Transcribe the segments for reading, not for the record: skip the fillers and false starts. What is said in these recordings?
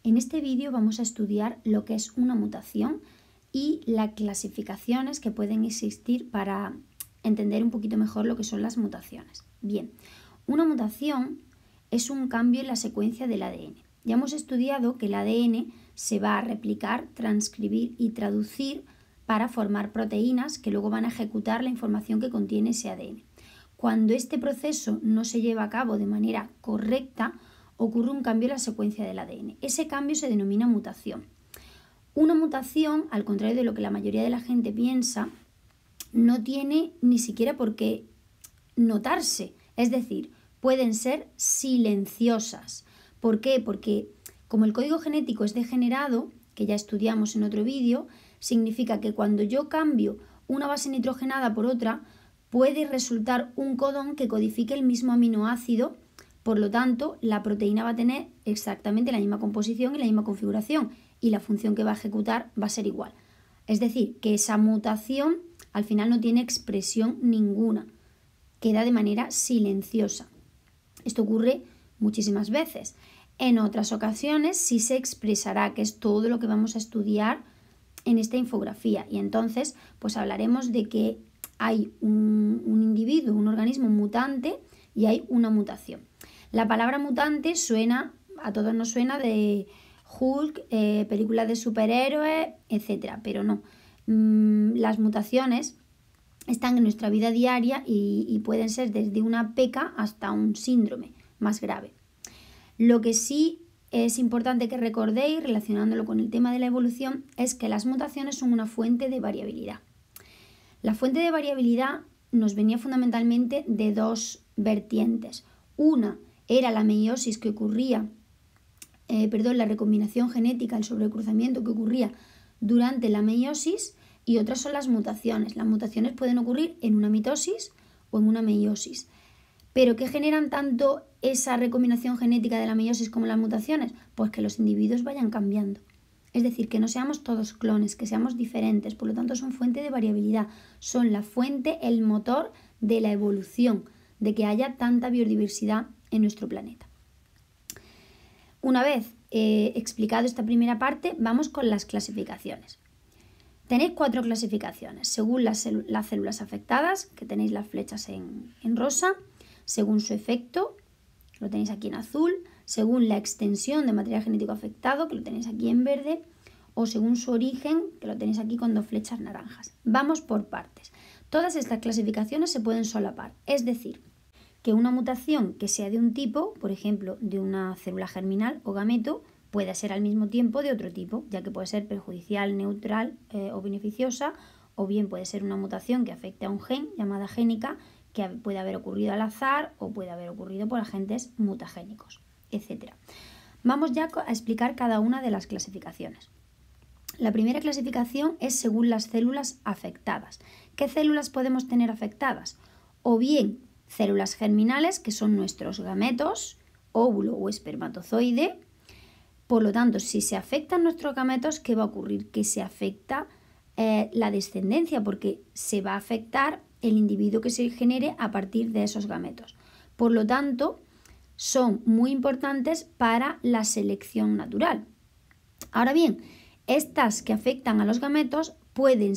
En este vídeo vamos a estudiar lo que es una mutación y las clasificaciones que pueden existir para entender un poquito mejor lo que son las mutaciones. Bien, una mutación es un cambio en la secuencia del ADN. Ya hemos estudiado que el ADN se va a replicar, transcribir y traducir para formar proteínas que luego van a ejecutar la información que contiene ese ADN. Cuando este proceso no se lleva a cabo de manera correcta, ocurre un cambio en la secuencia del ADN. Ese cambio se denomina mutación. Una mutación, al contrario de lo que la mayoría de la gente piensa, no tiene ni siquiera por qué notarse. Es decir, pueden ser silenciosas. ¿Por qué? Porque como el código genético es degenerado, que ya estudiamos en otro vídeo, significa que cuando yo cambio una base nitrogenada por otra, puede resultar un codón que codifique el mismo aminoácido. Por lo tanto, la proteína va a tener exactamente la misma composición y la misma configuración y la función que va a ejecutar va a ser igual. Es decir, que esa mutación al final no tiene expresión ninguna, queda de manera silenciosa. Esto ocurre muchísimas veces. En otras ocasiones sí se expresará, que es todo lo que vamos a estudiar en esta infografía. Y entonces pues hablaremos de que hay un individuo, un organismo mutante y hay una mutación. La palabra mutante suena, a todos nos suena de Hulk, películas de superhéroes, etc. Pero no, las mutaciones están en nuestra vida diaria y pueden ser desde una peca hasta un síndrome más grave. Lo que sí es importante que recordéis, relacionándolo con el tema de la evolución, es que las mutaciones son una fuente de variabilidad. La fuente de variabilidad nos venía fundamentalmente de dos vertientes. Una era la meiosis que ocurría, la recombinación genética, el sobrecruzamiento que ocurría durante la meiosis, y otras son las mutaciones. Las mutaciones pueden ocurrir en una mitosis o en una meiosis. ¿Pero qué generan tanto esa recombinación genética de la meiosis como las mutaciones? Pues que los individuos vayan cambiando. Es decir, que no seamos todos clones, que seamos diferentes. Por lo tanto, son fuente de variabilidad. Son la fuente, el motor de la evolución, de que haya tanta biodiversidad en nuestro planeta. Una vez explicado esta primera parte, vamos con las clasificaciones. Tenéis 4 clasificaciones, según las células afectadas, que tenéis las flechas en rosa, según su efecto, lo tenéis aquí en azul, según la extensión de material genético afectado, que lo tenéis aquí en verde, o según su origen, que lo tenéis aquí con 2 flechas naranjas. Vamos por partes. Todas estas clasificaciones se pueden solapar, es decir, que una mutación que sea de un tipo, por ejemplo, de una célula germinal o gameto, puede ser al mismo tiempo de otro tipo, ya que puede ser perjudicial, neutral o beneficiosa, o bien puede ser una mutación que afecte a un gen, llamada génica, que puede haber ocurrido al azar o puede haber ocurrido por agentes mutagénicos, etc. Vamos ya a explicar cada una de las clasificaciones. La primera clasificación es según las células afectadas. ¿Qué células podemos tener afectadas? O bien células germinales, que son nuestros gametos, óvulo o espermatozoide. Por lo tanto, si se afectan nuestros gametos, ¿qué va a ocurrir? Que se afecta la descendencia, porque se va a afectar el individuo que se genere a partir de esos gametos. Por lo tanto, son muy importantes para la selección natural. Ahora bien, estas que afectan a los gametos pueden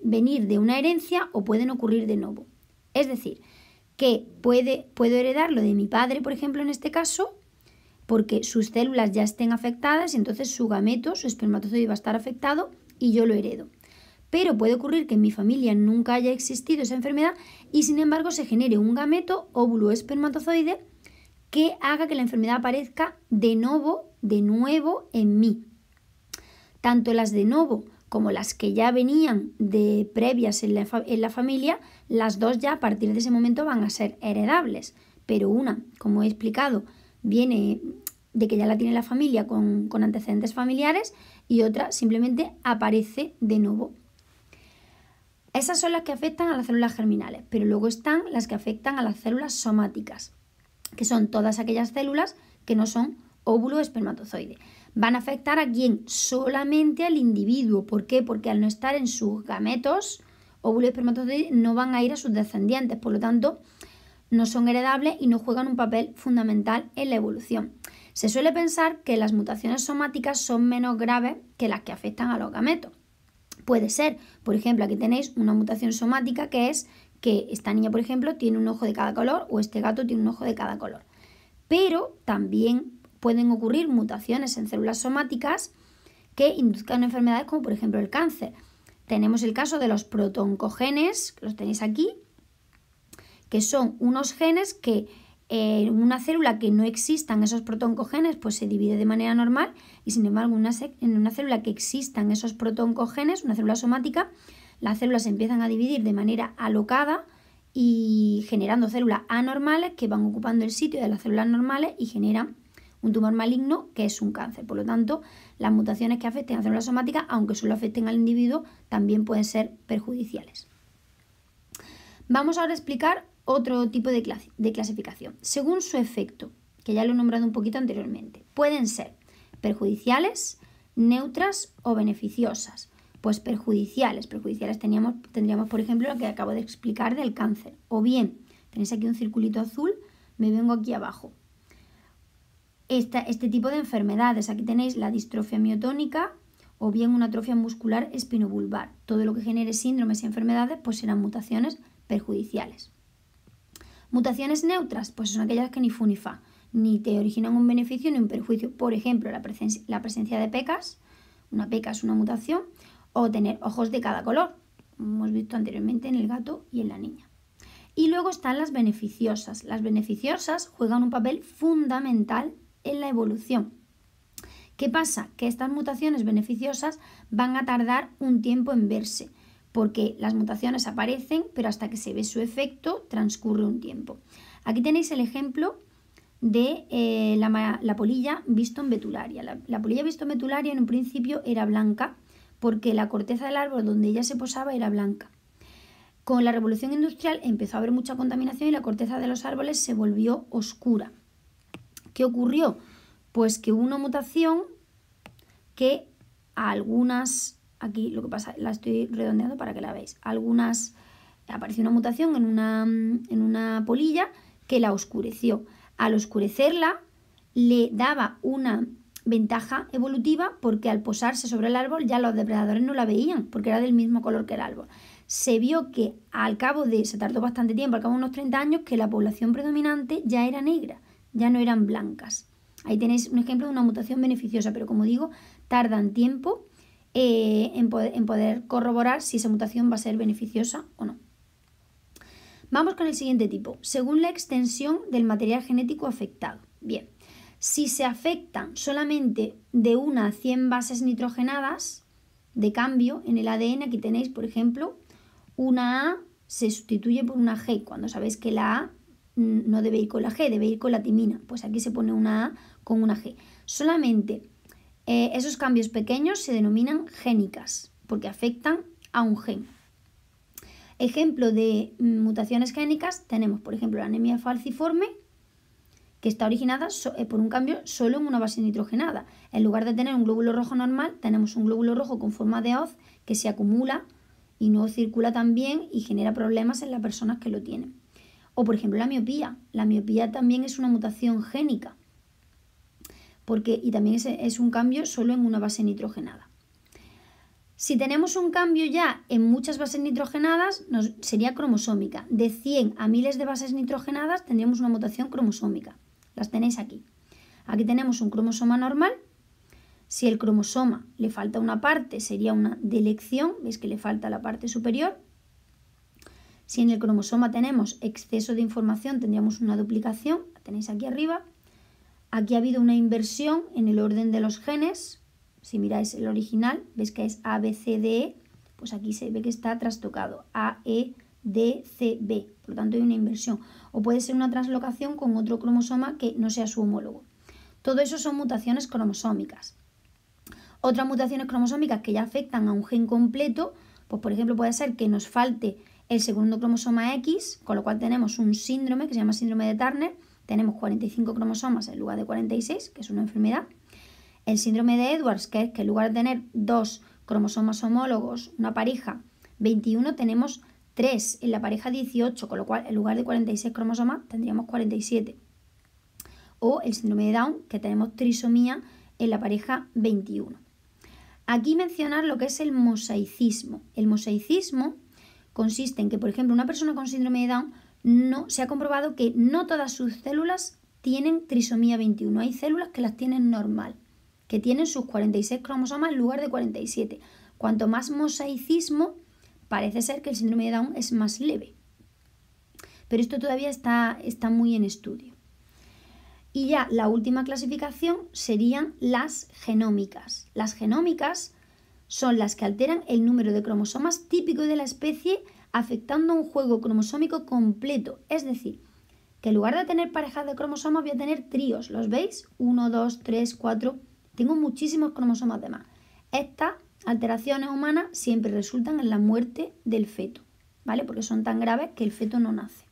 venir de una herencia o pueden ocurrir de nuevo. Es decir, que puedo heredarlo de mi padre, por ejemplo, en este caso, porque sus células ya estén afectadas y entonces su gameto, su espermatozoide va a estar afectado y yo lo heredo. Pero puede ocurrir que en mi familia nunca haya existido esa enfermedad y sin embargo se genere un gameto, óvulo o espermatozoide que haga que la enfermedad aparezca de nuevo en mí. Tanto las de nuevo como las que ya venían de previas en la familia, las dos ya a partir de ese momento van a ser heredables. Pero una, como he explicado, viene de que ya la tiene la familia con antecedentes familiares y otra simplemente aparece de nuevo. Esas son las que afectan a las células germinales, pero luego están las que afectan a las células somáticas, que son todas aquellas células que no son óvulo o espermatozoide. Van a afectar a quién? Solamente al individuo. ¿Por qué? Porque al no estar en sus gametos, óvulo y espermatozoide, no van a ir a sus descendientes, por lo tanto no son heredables y no juegan un papel fundamental en la evolución. Se suele pensar que las mutaciones somáticas son menos graves que las que afectan a los gametos. Puede ser, por ejemplo, aquí tenéis una mutación somática que es que esta niña, por ejemplo, tiene un ojo de cada color o este gato tiene un ojo de cada color. Pero también pueden ocurrir mutaciones en células somáticas que induzcan enfermedades como por ejemplo el cáncer. Tenemos el caso de los protoncogenes, que los tenéis aquí, que son unos genes que en una célula que no existan esos protoncogenes, pues se divide de manera normal, y sin embargo en una célula que existan esos protoncogenes, una célula somática, las células se empiezan a dividir de manera alocada y generando células anormales que van ocupando el sitio de las células normales y generan un tumor maligno que es un cáncer. Por lo tanto, las mutaciones que afecten a células somáticas, aunque solo afecten al individuo, también pueden ser perjudiciales. Vamos ahora a explicar otro tipo de clasificación. Según su efecto, que ya lo he nombrado un poquito anteriormente, pueden ser perjudiciales, neutras o beneficiosas. Pues perjudiciales tendríamos por ejemplo lo que acabo de explicar del cáncer. O bien, tenéis aquí un circulito azul, me vengo aquí abajo. Este tipo de enfermedades, aquí tenéis la distrofia miotónica o bien una atrofia muscular espinobulbar. Todo lo que genere síndromes y enfermedades pues serán mutaciones perjudiciales. Mutaciones neutras, pues son aquellas que ni fu ni fa, ni te originan un beneficio ni un perjuicio. Por ejemplo, la presencia de pecas, una peca es una mutación, o tener ojos de cada color, como hemos visto anteriormente en el gato y en la niña. Y luego están las beneficiosas. Las beneficiosas juegan un papel fundamental en la evolución. ¿Qué pasa? Que estas mutaciones beneficiosas van a tardar un tiempo en verse, porque las mutaciones aparecen, pero hasta que se ve su efecto transcurre un tiempo. Aquí tenéis el ejemplo de la polilla Viston betularia. La polilla Viston betularia en un principio era blanca porque la corteza del árbol donde ella se posaba era blanca. Con la revolución industrial empezó a haber mucha contaminación y la corteza de los árboles se volvió oscura. ¿Qué ocurrió? Pues que hubo una mutación que a algunas, aquí lo que pasa, la estoy redondeando para que la veáis, apareció una mutación en una polilla que la oscureció. Al oscurecerla le daba una ventaja evolutiva porque al posarse sobre el árbol ya los depredadores no la veían porque era del mismo color que el árbol. Se vio que se tardó bastante tiempo, al cabo de unos 30 años, que la población predominante ya era negra, ya no eran blancas. Ahí tenéis un ejemplo de una mutación beneficiosa, pero como digo, tardan tiempo en poder corroborar si esa mutación va a ser beneficiosa o no. Vamos con el siguiente tipo, según la extensión del material genético afectado. Bien, si se afectan solamente de 1 a 100 bases nitrogenadas de cambio en el ADN, aquí tenéis, por ejemplo, una A se sustituye por una G, cuando sabéis que la A no debe ir con la G, debe ir con la timina, pues aquí se pone una A con una G. Solamente esos cambios pequeños se denominan génicas, porque afectan a un gen. Ejemplo de mutaciones génicas tenemos, por ejemplo, la anemia falciforme, que está originada por un cambio solo en una base nitrogenada. En lugar de tener un glóbulo rojo normal, tenemos un glóbulo rojo con forma de hoz que se acumula y no circula tan bien y genera problemas en las personas que lo tienen. O, por ejemplo, la miopía. La miopía también es una mutación génica y también es un cambio solo en una base nitrogenada. Si tenemos un cambio ya en muchas bases nitrogenadas, sería cromosómica. De 100 a miles de bases nitrogenadas tendríamos una mutación cromosómica. Las tenéis aquí. Aquí tenemos un cromosoma normal. Si el cromosoma le falta una parte, sería una delección. Veis que le falta la parte superior. Si en el cromosoma tenemos exceso de información, tendríamos una duplicación. La tenéis aquí arriba. Aquí ha habido una inversión en el orden de los genes. Si miráis el original, veis que es A, B, C, D, E. Pues aquí se ve que está trastocado. A, E, D, C, B. Por lo tanto hay una inversión. O puede ser una translocación con otro cromosoma que no sea su homólogo. Todo eso son mutaciones cromosómicas. Otras mutaciones cromosómicas que ya afectan a un gen completo, pues por ejemplo puede ser que nos falte el segundo cromosoma X, con lo cual tenemos un síndrome que se llama síndrome de Turner. Tenemos 45 cromosomas en lugar de 46, que es una enfermedad. El síndrome de Edwards, que es que en lugar de tener 2 cromosomas homólogos, una pareja, 21, tenemos 3 en la pareja 18, con lo cual en lugar de 46 cromosomas tendríamos 47. o el síndrome de Down, que tenemos trisomía en la pareja 21. Aquí mencionar lo que es el mosaicismo. El mosaicismo consiste en que, por ejemplo, una persona con síndrome de Down se ha comprobado que no todas sus células tienen trisomía 21. Hay células que las tienen normal, que tienen sus 46 cromosomas en lugar de 47. Cuanto más mosaicismo, parece ser que el síndrome de Down es más leve. Pero esto todavía está muy en estudio. Y ya la última clasificación serían las genómicas. Las genómicas son las que alteran el número de cromosomas típico de la especie, afectando un juego cromosómico completo. Es decir, que en lugar de tener parejas de cromosomas voy a tener tríos. ¿Los veis? 1, 2, 3, 4. Tengo muchísimos cromosomas de más. Estas alteraciones humanas siempre resultan en la muerte del feto, ¿vale? Porque son tan graves que el feto no nace.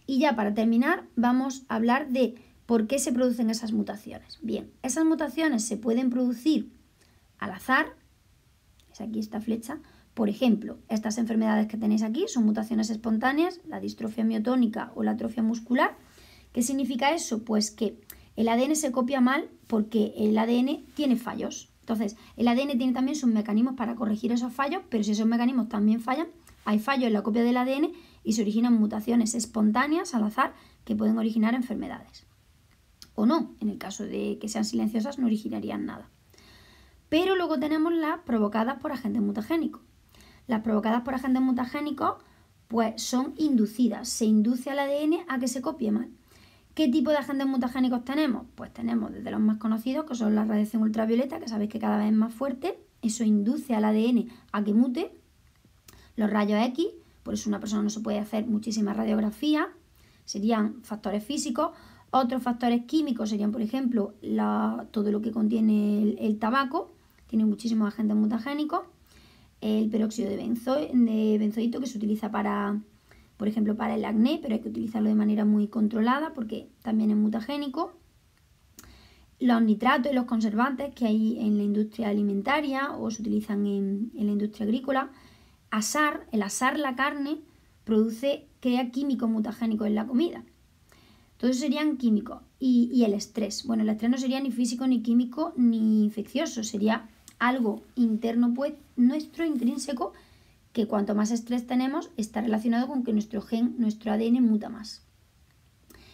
Y ya para terminar vamos a hablar de por qué se producen esas mutaciones. Bien, esas mutaciones se pueden producir al azar, es aquí esta flecha. Por ejemplo, estas enfermedades que tenéis aquí son mutaciones espontáneas, la distrofia miotónica o la atrofia muscular. ¿Qué significa eso? Pues que el ADN se copia mal porque el ADN tiene fallos. Entonces, el ADN tiene también sus mecanismos para corregir esos fallos, pero si esos mecanismos también fallan, hay fallos en la copia del ADN y se originan mutaciones espontáneas al azar que pueden originar enfermedades. O no, en el caso de que sean silenciosas no originarían nada. Pero luego tenemos las provocadas por agentes mutagénicos. Las provocadas por agentes mutagénicos pues son inducidas, se induce al ADN a que se copie mal. ¿Qué tipo de agentes mutagénicos tenemos? Pues tenemos desde los más conocidos, que son la radiación ultravioleta, que sabéis que cada vez es más fuerte, eso induce al ADN a que mute. Los rayos X, por eso una persona no se puede hacer muchísimas radiografías, serían factores físicos. Otros factores químicos serían, por ejemplo, todo lo que contiene el tabaco, tiene muchísimos agentes mutagénicos. El peróxido de benzoito, que se utiliza para, por ejemplo, para el acné, pero hay que utilizarlo de manera muy controlada porque también es mutagénico. Los nitratos y los conservantes que hay en la industria alimentaria o se utilizan en la industria agrícola. El asar la carne crea químicos mutagénicos en la comida. Todos serían químicos. Y el estrés. Bueno, el estrés no sería ni físico, ni químico, ni infeccioso. Sería algo interno, pues, nuestro, intrínseco, que cuanto más estrés tenemos, está relacionado con que nuestro ADN muta más.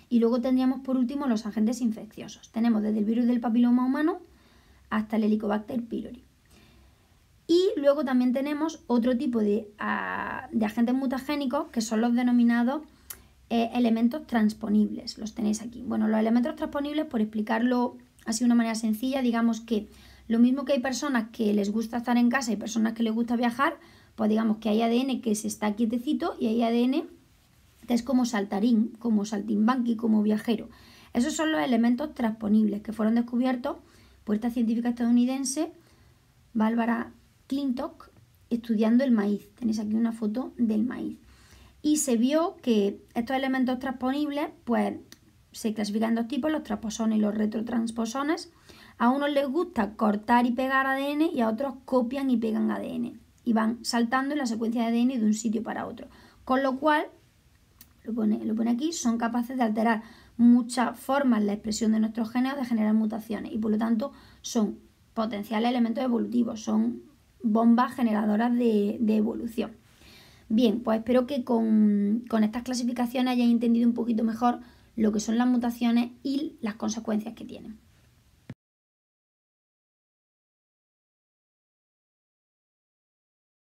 Y luego tendríamos, por último, los agentes infecciosos. Tenemos desde el virus del papiloma humano hasta el Helicobacter pylori. Y luego también tenemos otro tipo de agentes mutagénicos que son los denominados elementos transponibles. Los tenéis aquí. Bueno, los elementos transponibles, por explicarlo así de una manera sencilla, digamos que lo mismo que hay personas que les gusta estar en casa y personas que les gusta viajar, pues digamos que hay ADN que se está quietecito y hay ADN que es como saltarín, como saltimbanqui, como viajero. Esos son los elementos transponibles que fueron descubiertos por esta científica estadounidense, Barbara Clintock, estudiando el maíz. Tenéis aquí una foto del maíz. Y se vio que estos elementos transponibles pues, se clasifican en dos tipos, los transposones y los retrotransposones. A unos les gusta cortar y pegar ADN y a otros copian y pegan ADN. Y van saltando en la secuencia de ADN de un sitio para otro. Con lo cual, lo pone aquí, son capaces de alterar muchas formas en la expresión de nuestros genes o de generar mutaciones. Y por lo tanto son potenciales elementos evolutivos, son bombas generadoras de evolución. Bien, pues espero que con estas clasificaciones hayáis entendido un poquito mejor lo que son las mutaciones y las consecuencias que tienen.